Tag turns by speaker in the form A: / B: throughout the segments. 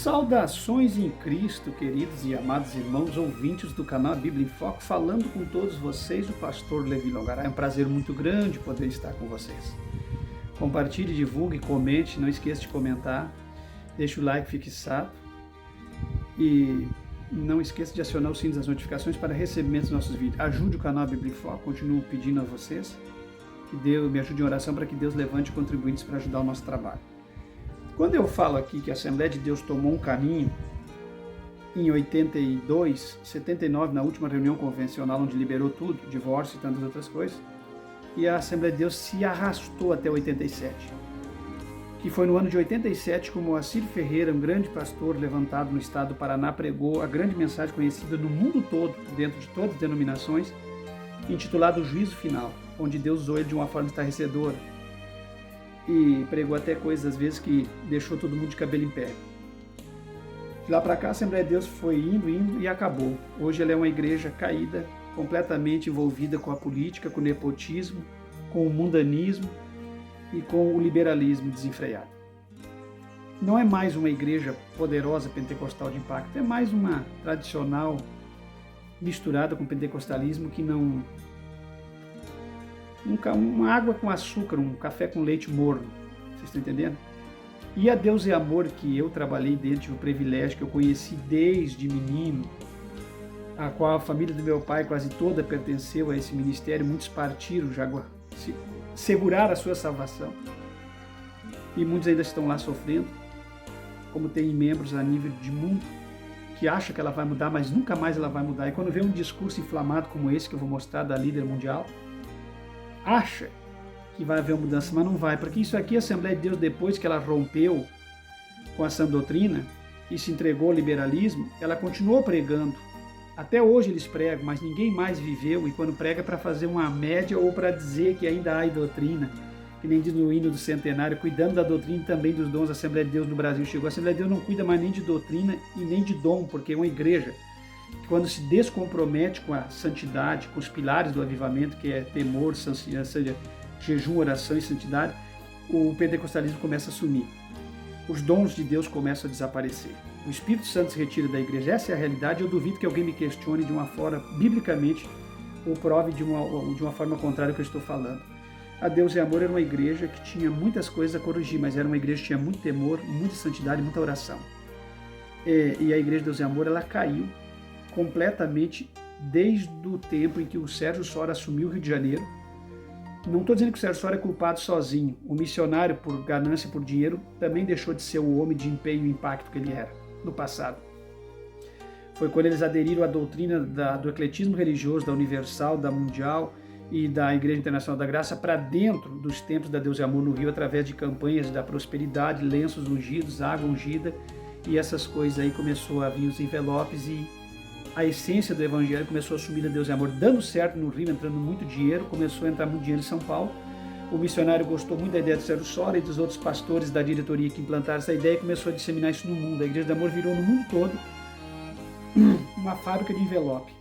A: Saudações em Cristo, queridos e amados irmãos ouvintes do canal Bíblia em Foco, falando com todos vocês, o pastor Levi Longaray. É um prazer muito grande poder estar com vocês. Compartilhe, divulgue, comente, não esqueça de comentar, deixe o like fixado e não esqueça de acionar o sino das notificações para recebimento dos nossos vídeos. Ajude o canal Bíblia em Foco, continuo pedindo a vocês que Deus me ajude em oração para que Deus levante contribuintes para ajudar o nosso trabalho. Quando eu falo aqui que a Assembleia de Deus tomou um caminho em 82, 79, na última reunião convencional, onde liberou tudo, divórcio e tantas outras coisas, e a Assembleia de Deus se arrastou até 87, que foi no ano de 87 que o Moacir Ferreira, um grande pastor levantado no estado do Paraná, pregou a grande mensagem conhecida no mundo todo, dentro de todas as denominações, intitulado O Juízo Final, onde Deus usou ele de uma forma estarrecedora, e pregou até coisas às vezes que deixou todo mundo de cabelo em pé. De lá para cá a Assembleia de Deus foi indo e acabou. Hoje ela é uma igreja caída, completamente envolvida com a política, com o nepotismo, com o mundanismo e com o liberalismo desenfreado. Não é mais uma igreja poderosa pentecostal de impacto, é mais uma tradicional misturada com pentecostalismo que não... uma água com açúcar, um café com leite morno, vocês estão entendendo? E a Deus é Amor, que eu trabalhei dentro, tive o privilégio, que eu conheci desde menino, a qual a família do meu pai quase toda pertenceu a esse ministério, muitos partiram, já seguraram a sua salvação, e muitos ainda estão lá sofrendo, como tem membros a nível de mundo, que acha que ela vai mudar, mas nunca mais ela vai mudar, e quando vê um discurso inflamado como esse, que eu vou mostrar, da líder mundial, acha que vai haver uma mudança, mas não vai, porque isso aqui, a Assembleia de Deus, depois que ela rompeu com a sã doutrina e se entregou ao liberalismo, ela continuou pregando. Até hoje eles pregam, mas ninguém mais viveu, e quando prega é para fazer uma média ou para dizer que ainda há doutrina, que nem diz no hino do centenário, cuidando da doutrina e também dos dons. A Assembleia de Deus no Brasil chegou. A Assembleia de Deus não cuida mais nem de doutrina e nem de dom, porque é uma igreja que, quando se descompromete com a santidade, com os pilares do avivamento, que é temor, jejum, oração e santidade, o pentecostalismo começa a sumir. Os dons de Deus começam a desaparecer. O Espírito Santo se retira da igreja. Essa é a realidade. Eu duvido que alguém me questione de uma forma, biblicamente, ou prove de uma forma contrária ao que eu estou falando. A Deus é Amor era uma igreja que tinha muitas coisas a corrigir, mas era uma igreja que tinha muito temor, muita santidade, muita oração. E a igreja de Deus é Amor, ela caiu completamente desde o tempo em que o Sérgio Sora assumiu o Rio de Janeiro. Não estou dizendo que o Sérgio Sora é culpado sozinho. O missionário, por ganância e por dinheiro, também deixou de ser o homem de empenho e impacto que ele era no passado. Foi quando eles aderiram à doutrina do ecletismo religioso, da Universal, da Mundial e da Igreja Internacional da Graça para dentro dos templos da Deus e Amor no Rio, através de campanhas da prosperidade, lenços ungidos, água ungida, e essas coisas aí começou a vir os envelopes e a essência do evangelho começou a assumir a Deus e Amor, dando certo no Rio, entrando muito dinheiro, começou a entrar muito dinheiro em São Paulo. O missionário gostou muito da ideia do Sérgio Sora e dos outros pastores da diretoria que implantaram essa ideia e começou a disseminar isso no mundo. A Igreja do Amor virou no mundo todo uma fábrica de envelope,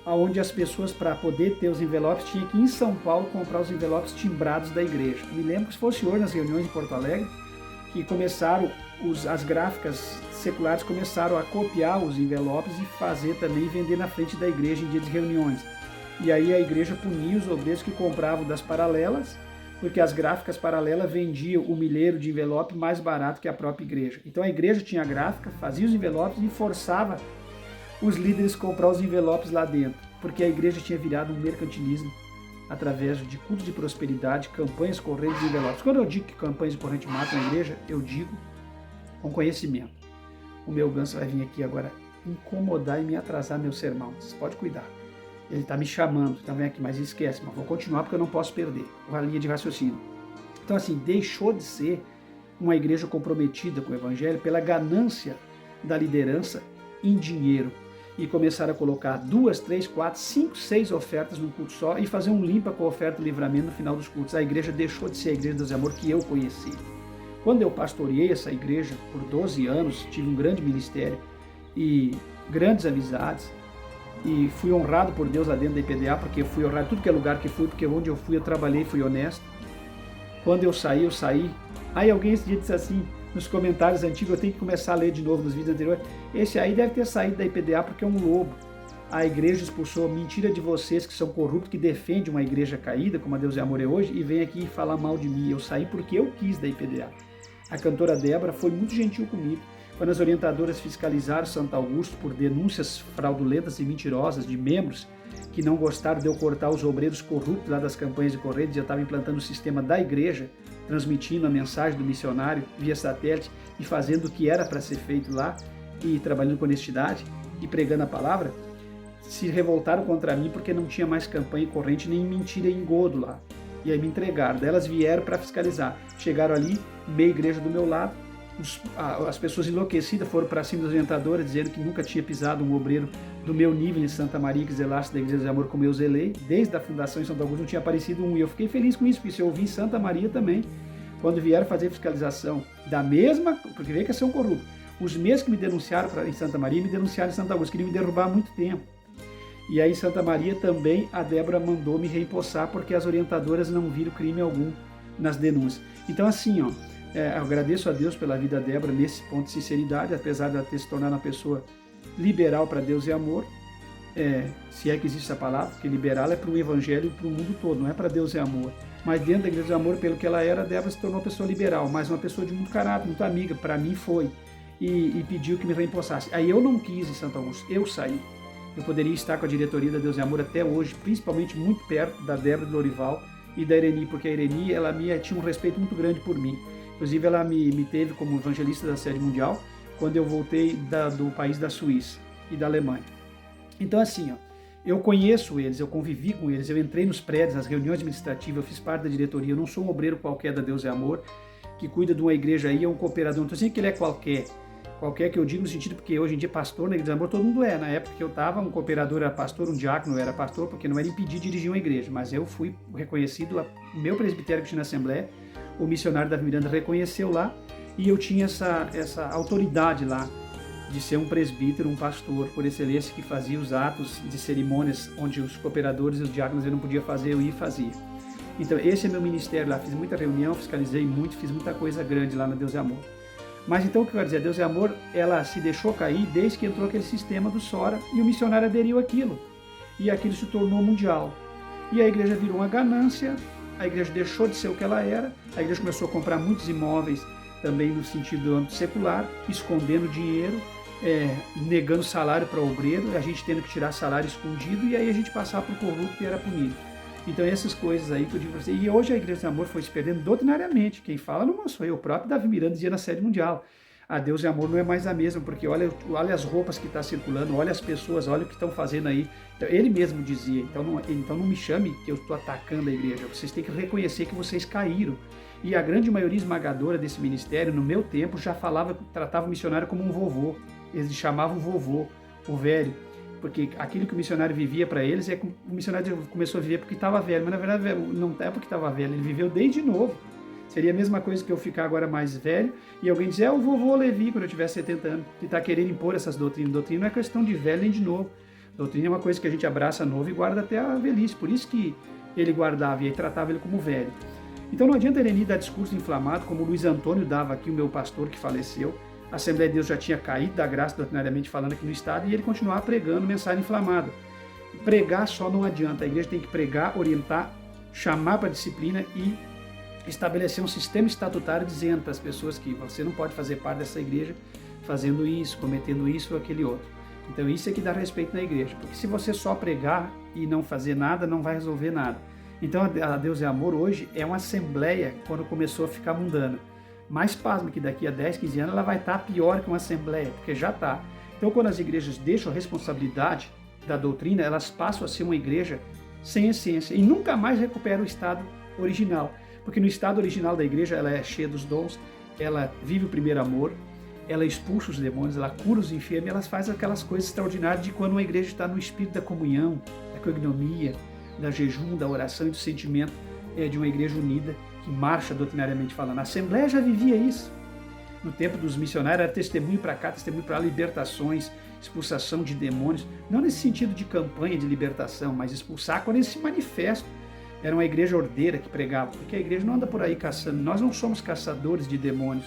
A: onde as pessoas, para poder ter os envelopes, tinham que ir em São Paulo comprar os envelopes timbrados da igreja. Me lembro que se fosse hoje, nas reuniões em Porto Alegre, que começaram, as gráficas seculares começaram a copiar os envelopes e fazer também, vender na frente da igreja em dia de reuniões. E aí a igreja punia os obreiros que compravam das paralelas, porque as gráficas paralelas vendiam o milheiro de envelope mais barato que a própria igreja. Então a igreja tinha a gráfica, fazia os envelopes e forçava os líderes a comprar os envelopes lá dentro, porque a igreja tinha virado um mercantilismo através de cultos de prosperidade, campanhas correntes de envelopes. Quando eu digo que campanhas de corrente matam a igreja, eu digo com conhecimento. O meu ganso vai vir aqui agora incomodar e me atrasar meu sermão. Vocês podem cuidar. Ele está me chamando, então vem aqui, mas esquece, mas vou continuar porque eu não posso perder a linha de raciocínio. Então assim, deixou de ser uma igreja comprometida com o evangelho pela ganância da liderança em dinheiro. E começaram a colocar 2, 3, 4, 5, 6 ofertas num culto só e fazer um limpa com a oferta do livramento no final dos cultos. A igreja deixou de ser a Igreja de Deus e Amor que eu conheci. Quando eu pastoreei essa igreja por 12 anos, tive um grande ministério e grandes amizades, e fui honrado por Deus lá dentro da IPDA, porque fui honrado em tudo que é lugar que fui, porque onde eu fui eu trabalhei, fui honesto. Quando eu saí. Aí alguém esse dia disse assim, nos comentários antigos, eu tenho que começar a ler de novo nos vídeos anteriores. Esse aí deve ter saído da IPDA porque é um lobo. A igreja expulsou, mentira de vocês que são corruptos, que defendem uma igreja caída, como a Deus e Amor é hoje, e vem aqui falar mal de mim. Eu saí porque eu quis da IPDA. A cantora Débora foi muito gentil comigo. Quando as orientadoras fiscalizaram Santo Augusto por denúncias fraudulentas e mentirosas de membros que não gostaram de eu cortar os obreiros corruptos lá das campanhas de Correios, eu estava implantando o sistema da igreja, transmitindo a mensagem do missionário via satélite e fazendo o que era para ser feito lá, e trabalhando com honestidade e pregando a palavra, se revoltaram contra mim porque não tinha mais campanha em corrente, nem mentira e engodo lá. E aí me entregaram. Daí elas vieram para fiscalizar. Chegaram ali, meia igreja do meu lado, as pessoas enlouquecidas foram para cima das orientadoras, dizendo que nunca tinha pisado um obreiro do meu nível em Santa Maria, que zelasse da Igreja de Amor como eu zelei. Desde a fundação em Santo Augusto não tinha aparecido um, e eu fiquei feliz com isso, porque isso eu ouvi em Santa Maria também, quando vieram fazer fiscalização da mesma, porque veio que são corruptos. Os mesmos que me denunciaram em Santa Maria, me denunciaram em Santo Augusto, queriam me derrubar há muito tempo. E aí em Santa Maria também a Débora mandou me reempossar, porque as orientadoras não viram crime algum nas denúncias. Então assim, ó, eu agradeço a Deus pela vida da Débora nesse ponto de sinceridade, apesar de ela ter se tornado uma pessoa liberal para Deus e amor, se é que existe essa palavra, porque liberal é para o evangelho e para o mundo todo, não é para Deus e amor. Mas dentro da Igreja de Amor, pelo que ela era, a Débora se tornou uma pessoa liberal, mas uma pessoa de muito caráter, muito amiga, para mim foi, e pediu que me reempossasse. Aí eu não quis em Santo Augusto, eu saí. Eu poderia estar com a diretoria da Deus e Amor até hoje, principalmente muito perto da Débora, do Lorival e da Ireni, porque a Ireni ela tinha um respeito muito grande por mim. Inclusive ela me teve como evangelista da sede mundial quando eu voltei do país da Suíça e da Alemanha. Então assim, ó, eu conheço eles, eu convivi com eles, eu entrei nos prédios, nas reuniões administrativas, eu fiz parte da diretoria, eu não sou um obreiro qualquer da Deus e Amor, que cuida de uma igreja aí, é um cooperador, não estou dizendo que ele é qualquer que eu digo no sentido, porque hoje em dia pastor na Igreja de Amor todo mundo é. Na época que eu estava, um cooperador era pastor, um diácono era pastor, porque não era impedir de dirigir uma igreja, mas eu fui reconhecido, o meu presbitério que tinha na Assembleia, o missionário Davi Miranda reconheceu lá, e eu tinha essa autoridade lá, de ser um presbítero, um pastor por excelência, que fazia os atos de cerimônias, onde os cooperadores e os diáconos eu não podia fazer, eu ia e fazia. Então esse é meu ministério lá, fiz muita reunião, fiscalizei muito, fiz muita coisa grande lá na Deus e Amor. Mas então o que eu quero dizer, Deus e Amor, ela se deixou cair desde que entrou aquele sistema do SORA e o missionário aderiu àquilo. E aquilo se tornou mundial. E a igreja virou uma ganância, a igreja deixou de ser o que ela era, a igreja começou a comprar muitos imóveis também no sentido do âmbito secular, escondendo dinheiro, negando salário para o obreiro, a gente tendo que tirar salário escondido, e aí a gente passava para o corrupto e era punido. Então essas coisas aí que eu digo para você. E hoje a Igreja de Amor foi se perdendo doutrinariamente. Quem fala não sou eu, o próprio Davi Miranda dizia na sede mundial. A Deus e Amor não é mais a mesma, porque olha as roupas que estão circulando, olha as pessoas, olha o que estão fazendo aí. Então, ele mesmo dizia, então não me chame que eu estou atacando a igreja, vocês têm que reconhecer que vocês caíram. E a grande maioria esmagadora desse ministério, no meu tempo, já tratava o missionário como um vovô. Eles chamavam vovô, o velho. Porque aquilo que o missionário vivia para eles, o missionário começou a viver porque estava velho, mas na verdade não é porque estava velho, ele viveu desde novo. Seria a mesma coisa que eu ficar agora mais velho e alguém dizer, o vovô Levi, quando eu tiver 70 anos, que está querendo impor essas doutrinas. Doutrina não é questão de velho nem de novo. Doutrina é uma coisa que a gente abraça novo e guarda até a velhice. Por isso que ele guardava e aí tratava ele como velho. Então não adianta Ireni dar discurso inflamado, como o Luiz Antônio dava aqui, o meu pastor que faleceu. A Assembleia de Deus já tinha caído da graça doutrinariamente falando aqui no estado, e ele continuava pregando mensagem inflamada. Pregar só não adianta, a igreja tem que pregar, orientar, chamar para a disciplina e estabelecer um sistema estatutário dizendo para as pessoas que você não pode fazer parte dessa igreja fazendo isso, cometendo isso ou aquele outro. Então isso é que dá respeito na igreja, porque se você só pregar e não fazer nada, não vai resolver nada. Então a Deus é Amor hoje é uma assembleia quando começou a ficar mundana. Mais pasmo que daqui a 10, 15 anos ela vai estar pior que uma assembleia, porque já está. Então quando as igrejas deixam a responsabilidade da doutrina, elas passam a ser uma igreja sem essência e nunca mais recuperam o estado original. Porque no estado original da igreja ela é cheia dos dons, ela vive o primeiro amor, ela expulsa os demônios, ela cura os enfermos, ela faz aquelas coisas extraordinárias de quando uma igreja está no espírito da comunhão, da cognomia, da jejum, da oração e do sentimento de uma igreja unida, que marcha doutrinariamente falando. A Assembleia já vivia isso. No tempo dos missionários era testemunho para cá, testemunho para lá, libertações, expulsação de demônios, não nesse sentido de campanha de libertação, mas expulsar quando esse manifesto. Era uma igreja ordeira que pregava, porque a igreja não anda por aí caçando, nós não somos caçadores de demônios.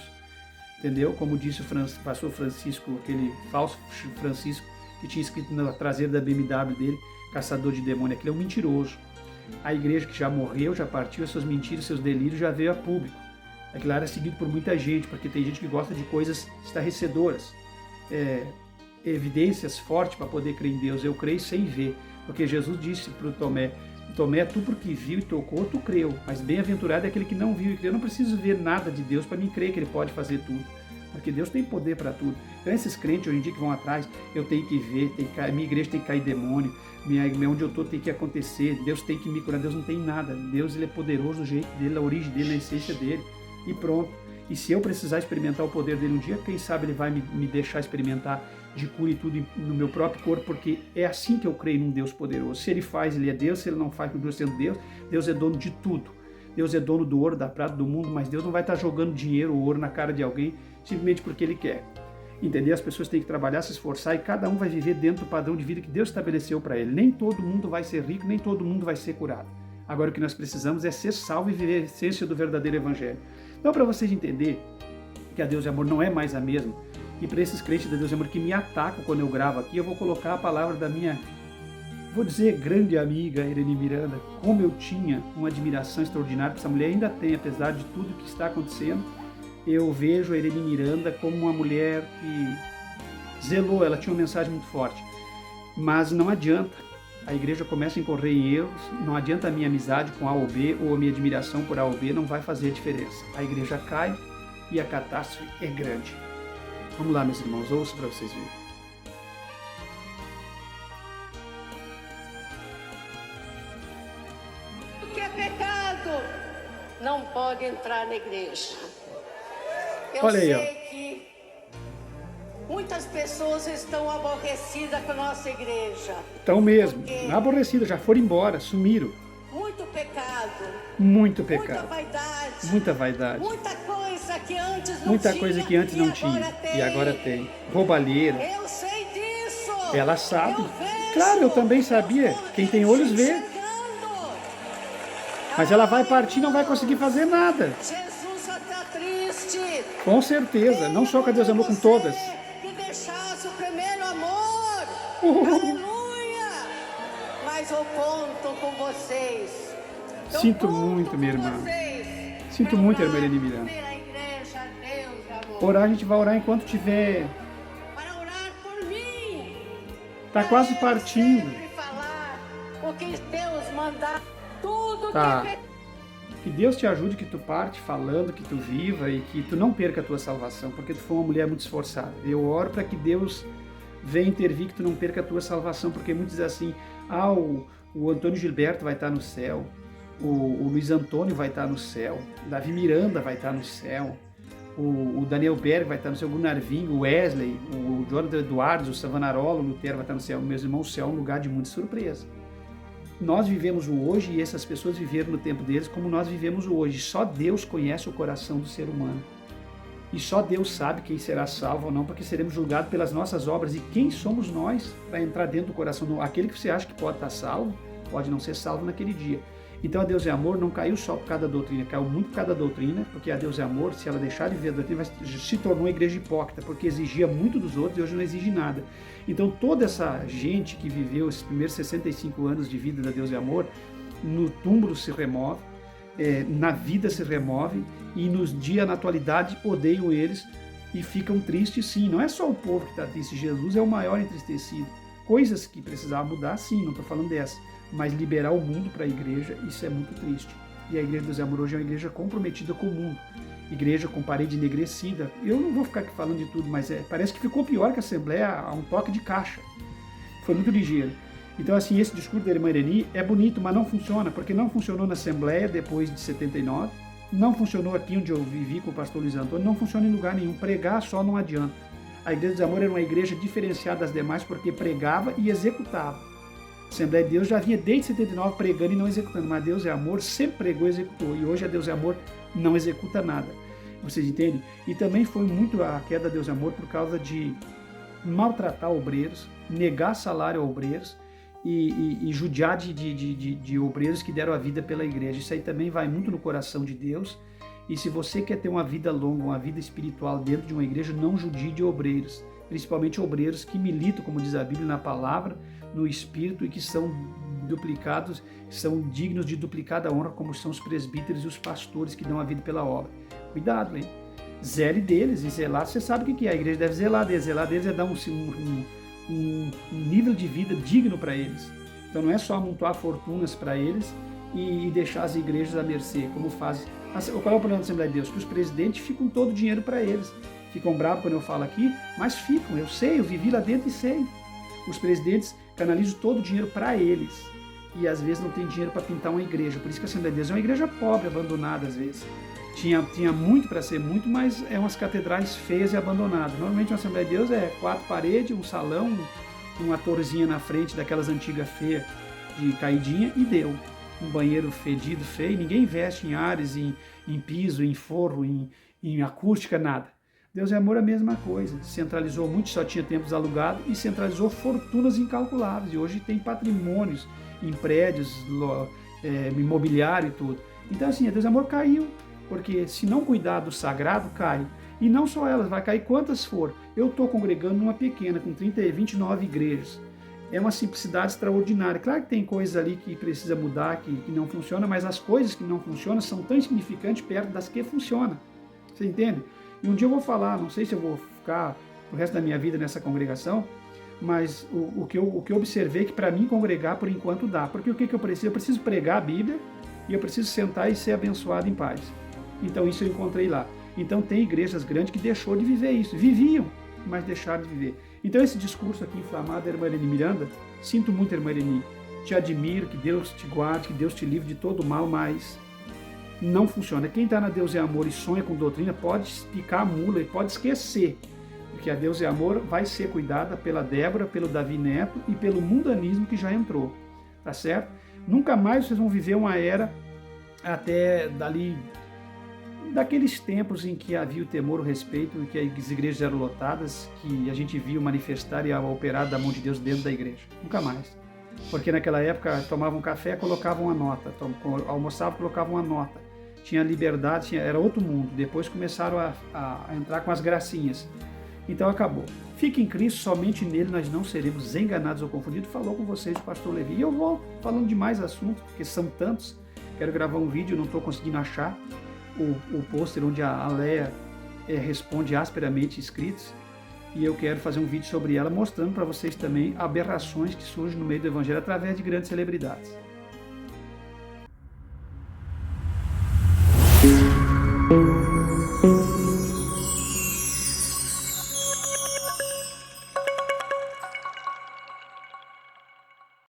A: entendeu? Como disse o pastor Francisco, aquele falso Francisco, que tinha escrito na traseira da BMW dele, caçador de demônio, aquele é um mentiroso. A igreja que já morreu, já partiu, as suas mentiras, seus delírios já veio a público. Aquilo era seguido por muita gente, porque tem gente que gosta de coisas estarrecedoras, evidências fortes para poder crer em Deus. Eu creio sem ver, porque Jesus disse para o Tomé, Tomé, tu porque viu e tocou, tu creu, mas bem-aventurado é aquele que não viu e creu. Eu não preciso ver nada de Deus para mim crer que Ele pode fazer tudo, porque Deus tem poder para tudo. Então esses crentes hoje em dia que vão atrás, eu tenho que ver, minha igreja tem que cair demônio, onde eu estou tem que acontecer, Deus tem que me curar. Deus não tem nada, Deus Ele é poderoso do jeito dele, na origem dele, na essência dele, e pronto. E se eu precisar experimentar o poder dele um dia, quem sabe Ele vai me deixar experimentar de cura e tudo no meu próprio corpo, porque é assim que eu creio num Deus poderoso. Se Ele faz, Ele é Deus. Se Ele não faz, continua sendo Deus. Deus é dono de tudo. Deus é dono do ouro, da prata, do mundo, mas Deus não vai estar jogando dinheiro ou ouro na cara de alguém simplesmente porque Ele quer. Entender? As pessoas têm que trabalhar, se esforçar, e cada um vai viver dentro do padrão de vida que Deus estabeleceu para ele. Nem todo mundo vai ser rico, nem todo mundo vai ser curado. Agora o que nós precisamos é ser salvo e viver a essência do verdadeiro evangelho. Então, para vocês entenderem que a Deus e Amor não é mais a mesma, e para esses crentes da Deus e Amor que me atacam quando eu gravo aqui, eu vou colocar a palavra da minha, vou dizer, grande amiga Irene Miranda. Como eu tinha uma admiração extraordinária, que essa mulher ainda tem, apesar de tudo que está acontecendo. Eu vejo a Irene Miranda como uma mulher que zelou, ela tinha uma mensagem muito forte. Mas não adianta, a igreja começa a incorrer em erros, não adianta a minha amizade com A ou B, ou a minha admiração por A ou B, não vai fazer diferença. A igreja cai e a catástrofe é grande. Vamos lá, meus irmãos, ouçam para vocês verem.
B: O que é pecado não pode entrar na igreja. Eu
A: Olha aí,
B: sei
A: ó.
B: que muitas pessoas estão aborrecidas com a nossa igreja.
A: Estão mesmo,
B: Porque
A: aborrecidas, já foram embora, sumiram.
B: muito pecado,
A: Muito
B: muita
A: pecado,
B: vaidade,
A: muita vaidade,
B: muita coisa que antes não
A: muita
B: tinha,
A: coisa que antes não
B: e
A: tinha
B: agora tem.
A: e agora tem. Roubalheira,
B: Eu sei disso.
A: ela sabe.
B: Eu vejo.
A: Claro, eu também sabia. Quem tem olhos vê.
B: Enxergando.
A: Mas ela vai partir e não vai conseguir fazer nada.
B: Jesus só está triste.
A: Com certeza, não só com a Deus e Amor, com todas.
B: Que deixasse o primeiro amor.
A: Uhul.
B: Aleluia. Mas eu conto com vocês. Eu
A: Sinto
B: conto
A: muito,
B: com
A: minha irmã.
B: vocês.
A: Sinto
B: Pra
A: muito,
B: orar
A: irmã Irene Miranda.
B: pela igreja, Deus, amor.
A: Orar, a gente vai orar enquanto tiver.
B: Para orar por mim.
A: Tá
B: Pra
A: quase
B: eu
A: partindo.
B: sempre falar o que Deus mandar. Tudo
A: Tá.
B: que é
A: Que Deus te ajude, que tu parte falando, que tu viva e que tu não perca a tua salvação, porque tu foi uma mulher muito esforçada. Eu oro para que Deus venha intervir, que tu não perca a tua salvação, porque muitos dizem assim, o Antônio Gilberto vai estar no céu, o Luiz Antônio vai estar no céu, Davi Miranda vai estar no céu, o Daniel Berg vai estar no céu, o Gunnar Ving, o Wesley, o Jonathan Eduardo, o Savanarola, o Lutero vai estar no céu. Meus irmãos, o céu é um lugar de muita surpresa. Nós vivemos o hoje e essas pessoas viveram no tempo deles como nós vivemos o hoje. Só Deus conhece o coração do ser humano. E só Deus sabe quem será salvo ou não, porque seremos julgados pelas nossas obras. E quem somos nós para entrar dentro do coração? Aquele que você acha que pode estar salvo, pode não ser salvo naquele dia. Então a Deus é Amor não caiu só por causa da doutrina, caiu muito por causa da doutrina, porque a Deus é Amor, se ela deixar de viver a doutrina, se tornou uma igreja hipócrita, porque exigia muito dos outros e hoje não exige nada. Então toda essa gente que viveu esses primeiros 65 anos de vida da Deus é Amor, no túmulo se remove, na vida se remove, e nos dias, na atualidade, odeiam eles e ficam tristes sim. Não é só o povo que está triste, Jesus é o maior entristecido. Coisas que precisavam mudar, sim, não estou falando dessa, mas liberar o mundo para a igreja, isso é muito triste. E a Igreja de Deus e Amor hoje é uma igreja comprometida com o mundo, igreja com parede enegrecida. Eu não vou ficar aqui falando de tudo, mas parece que ficou pior que a Assembleia a um toque de caixa. Foi muito ligeiro. Então, assim, esse discurso da irmã Irene é bonito, mas não funciona, porque não funcionou na Assembleia depois de 79, não funcionou aqui onde eu vivi com o pastor Luiz Antônio, não funciona em lugar nenhum. Pregar só não adianta. A Igreja de Amor era uma igreja diferenciada das demais porque pregava e executava. A Assembleia de Deus já vinha desde 79 pregando e não executando, mas Deus é Amor sempre pregou e executou, e hoje a Deus é Amor não executa nada. Vocês entendem? E também foi muito a queda da Deus é Amor por causa de maltratar obreiros, negar salário a obreiros e judiar de obreiros que deram a vida pela igreja. Isso aí também vai muito no coração de Deus E se você quer ter uma vida longa, uma vida espiritual dentro de uma igreja, não judie de obreiros, principalmente obreiros que militam, como diz a Bíblia, na palavra, no espírito, e que são duplicados, são dignos de duplicada honra, como são os presbíteros e os pastores que dão a vida pela obra. Cuidado, hein? Zele deles, e zelar, você sabe o que é, a igreja deve zelar deles é dar um nível de vida digno para eles. Então não é só amontoar fortunas para eles e deixar as igrejas à mercê, como faz. Qual é o problema da Assembleia de Deus? Que os presidentes ficam todo o dinheiro para eles. Ficam bravos quando eu falo aqui, mas ficam, eu sei, eu vivi lá dentro e sei. Os presidentes canalizam todo o dinheiro para eles. E às vezes não tem dinheiro para pintar uma igreja. Por isso que a Assembleia de Deus é uma igreja pobre, abandonada às vezes. Tinha muito para ser muito, mas é umas catedrais feias e abandonadas. Normalmente uma Assembleia de Deus é 4 paredes, um salão, uma torrezinha na frente daquelas antigas feias de caidinha e deu. Um banheiro fedido, feio, ninguém investe em ares, em piso, em forro, em acústica, nada. Deus é amor, a mesma coisa. Centralizou muito, só tinha templos alugados e centralizou fortunas incalculáveis. E hoje tem patrimônios em prédios, imobiliário e tudo. Então assim, Deus é amor caiu, porque se não cuidar do sagrado, cai. E não só elas, vai cair quantas for. Eu estou congregando numa pequena, com 29 igrejas. É uma simplicidade extraordinária. Claro que tem coisas ali que precisa mudar, que não funciona, mas as coisas que não funcionam são tão insignificantes perto das que funcionam. Você entende? E um dia eu vou falar, não sei se eu vou ficar o resto da minha vida nessa congregação, mas o que eu observei é que para mim congregar por enquanto dá. Porque o que eu preciso? Eu preciso pregar a Bíblia e eu preciso sentar e ser abençoado em paz. Então isso eu encontrei lá. Então tem igrejas grandes que deixou de viver isso. Viviam, mas deixaram de viver. Então esse discurso aqui inflamado, irmã Eleni Miranda, sinto muito, irmã Eleni, te admiro, que Deus te guarde, que Deus te livre de todo mal, mas não funciona. Quem está na Deus é Amor e sonha com doutrina pode picar a mula e pode esquecer, porque a Deus é Amor vai ser cuidada pela Débora, pelo Davi Neto e pelo mundanismo que já entrou, tá certo? Nunca mais vocês vão viver uma era até dali, daqueles tempos em que havia o temor, o respeito, e que as igrejas eram lotadas, que a gente viu manifestar e operar da mão de Deus dentro da igreja. Nunca mais. Porque naquela época tomavam café, colocavam uma nota, almoçavam, colocavam uma nota. Tinha liberdade, era outro mundo. Depois começaram a entrar com as gracinhas. Então acabou. Fique em Cristo, somente nele nós não seremos enganados ou confundidos. Falou com vocês o pastor Levi. E eu vou falando de mais assuntos, porque são tantos. Quero gravar um vídeo, não estou conseguindo achar o pôster onde a Leia responde asperamente escritos, e eu quero fazer um vídeo sobre ela, mostrando para vocês também aberrações que surgem no meio do evangelho através de grandes celebridades.